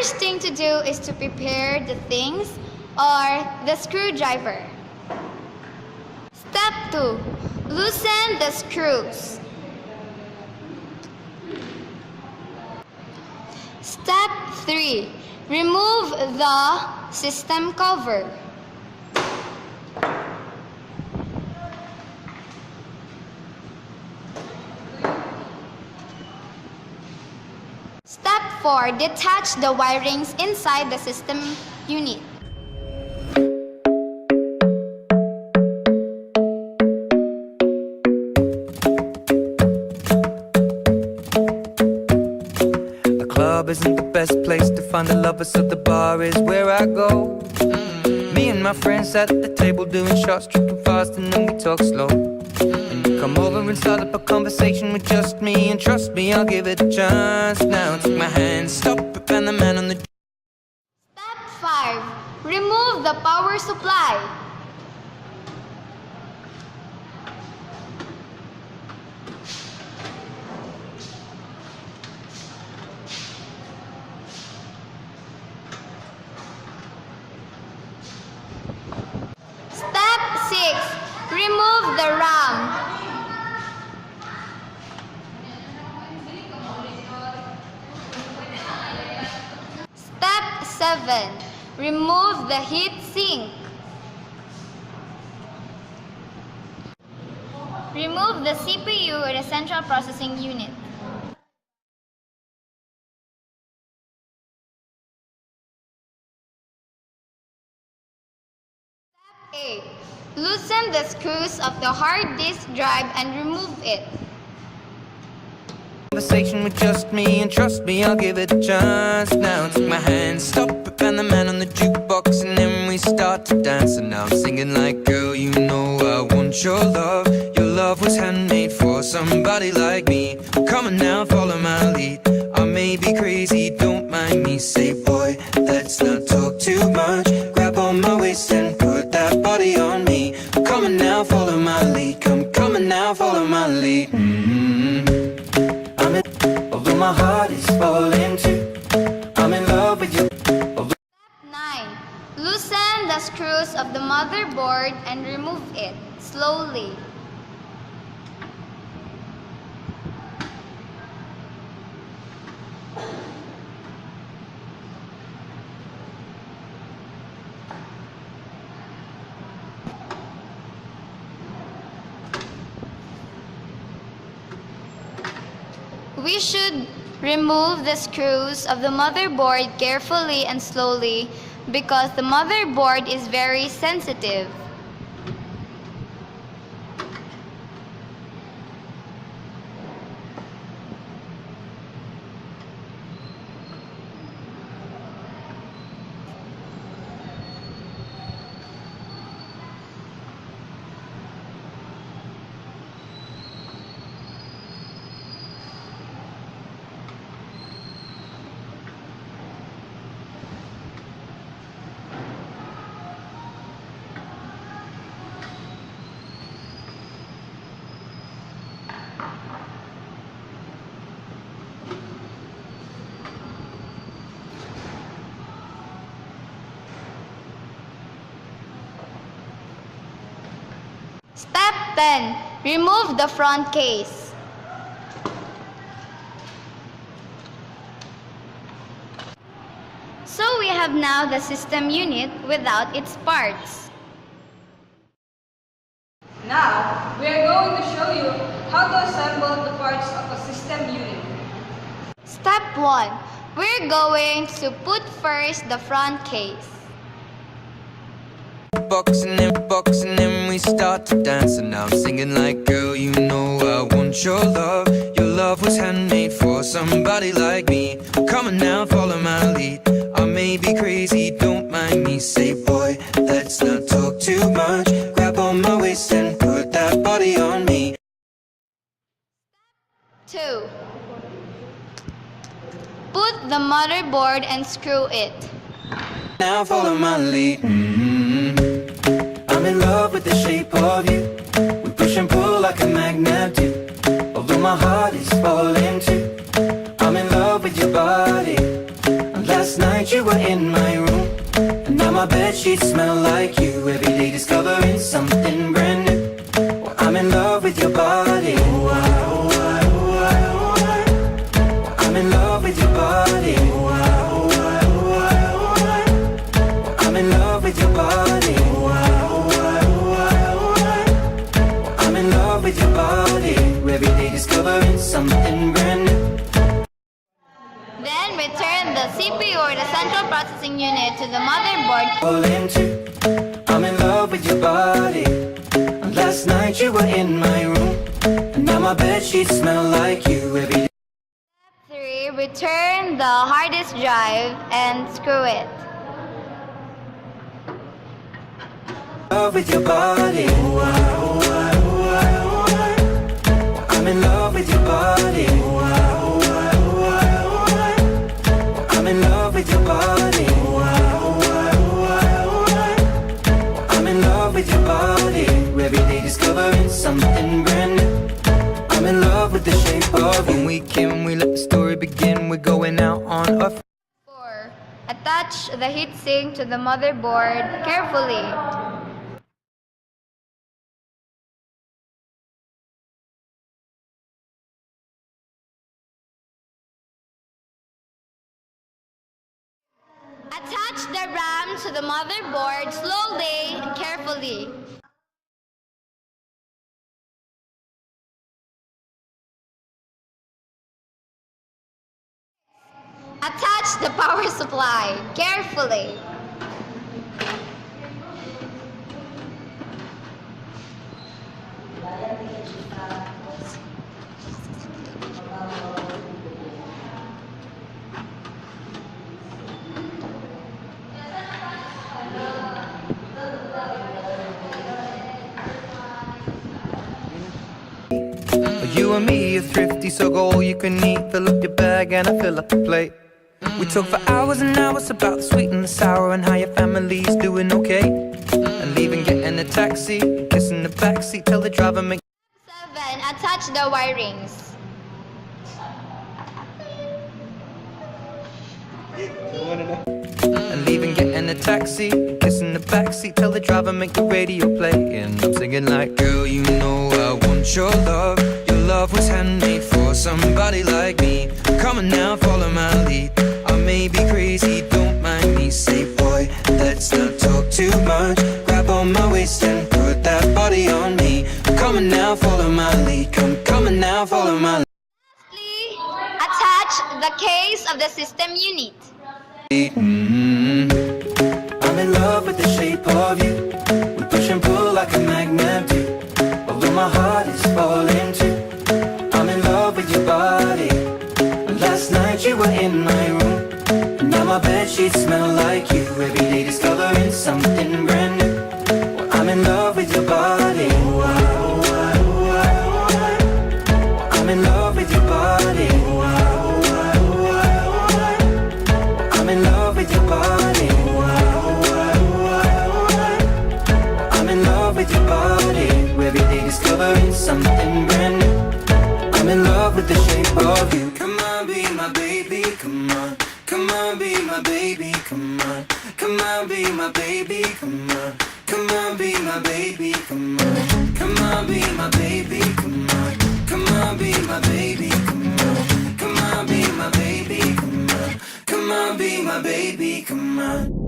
first thing to do is to prepare the things or the screwdriver. Step 2. Loosen the screws. Step 3. Remove the system cover. Step 4. Detach the wirings inside the system unit. The club isn't the best place to find the lovers, so the bar is where I go. Me and my friends at the table doing shots, tripping fast, and then we talk slow. And you come over and start up a conversation with just me, and trust me, I'll give it a chance. Now take my hand, stop it, and the man on the... Step 5. Remove the power supply. Step 6. Remove the RAM. Step 7. Remove the heat sink. Remove the CPU or the central processing unit. Step 8. Loosen the screws of the hard disk drive and remove it. Conversation with just me, and trust me, I'll give it a chance. Now take my hand, stop it, and the man on the jukebox, and then we start to dance. And now I'm singing like, girl, you know I want your love. Your love was handmade for somebody like me. Come on now, follow my lead. I may be crazy, don't mind me. Say, boy, let's not talk too much. Grab on my waist and put that body on me. Come on now, follow my lead. Come on now, follow my lead. Although my heart is falling too, I'm in love with you. Step 9. Loosen the screws of the motherboard and remove it slowly. We should remove the screws of the motherboard carefully and slowly because the motherboard is very sensitive. Step 10. Remove the front case. So we have now the system unit without its parts. Now, we are going to show you how to assemble the parts of a system unit. Step 1. We're going to put first the front case. Box and then we start to dance. And now I'm singing like, girl, you know I want your love. Your love was handmade for somebody like me. Come on now, follow my lead. I may be crazy, don't mind me. Say, boy, let's not talk too much. Grab on my waist and put that body on me. 2. Put the motherboard and screw it. Now follow my lead. I'm in love with the shape of you. We push and pull like a magnet do. Although my heart is falling too, I'm in love with your body. Last night you were in my room, and now my bedsheets smell like you. Every day discovering something brand new. Well, I'm in love with your body. Oh, I, oh, I, oh, I, oh, I. Well, I'm in love with your body. Oh, I, oh, I, oh, I, oh, I. Well, I'm in love with your body. Oh, I, oh, I, oh, I, oh, I. Well, I'm in love with your body. Every day discovering something brand new. Then return the CPU or the central processing unit to the motherboard. I'm in love with your body. Last night you were in my room, and now my bedsheets smell like you. Every day. 3. Return the hard disk drive and screw it. Love with your body. Oh, I, oh, I, oh, I, oh, I. I'm in love with your body. Oh, I, oh, I, oh, I, oh, I. I'm in love with your body. Oh, I, oh, I, oh, I, oh, I. I'm in love with your body. Every day discovering something brand new. I'm in love with the shape of you. When we came, we let the story begin. We're going out on a 4. Attach the heatsink to the motherboard carefully. Attach the RAM to the motherboard slowly and carefully. Attach the power supply carefully. You and me are thrifty, so go all you can eat. Fill up your bag and I fill up the plate. We talk for hours and hours about the sweet and the sour and how your family's doing okay. And leaving, getting a taxi, kissing the backseat, tell the driver make 7. Attach the wirings. and leaving, getting a taxi, kissing the backseat, tell the driver make the radio play. And I'm singing like, girl, you know I want your love. Your love was handmade for somebody like me. Come on now, follow my lead. I may be crazy, don't mind me. Say, boy, let's not talk too much. Grab on my waist and put that body on me. Come on now, follow my lead. Come on now, follow my lead. Lastly, attach the case of the system unit. I'm in love with the shape of you. We push and pull like a magnet do. Although my heart is falling too. I'm in love with your body. Last night you were in my room, and now my bedsheets smell like you. Every day discovering something brand new. Well, I'm in love with your body. Oh, I, oh, I, oh, I, oh, I. I'm in love with your body. Oh, I, oh, I, oh, I, oh, I. I'm in love with your body. Oh, I, oh, I, oh, I, oh, I. I'm in love with your body. Every day discovering something brand new. I'm in love with the shape of you. Come on, be my baby, come on. Come on, be my baby, come on. Come on, be my baby, come on. Come on, be my baby, come on. Come on, be my baby, come on. Come on, be my baby, come on. Come on, be my baby, come on. Come on, be my baby, come on.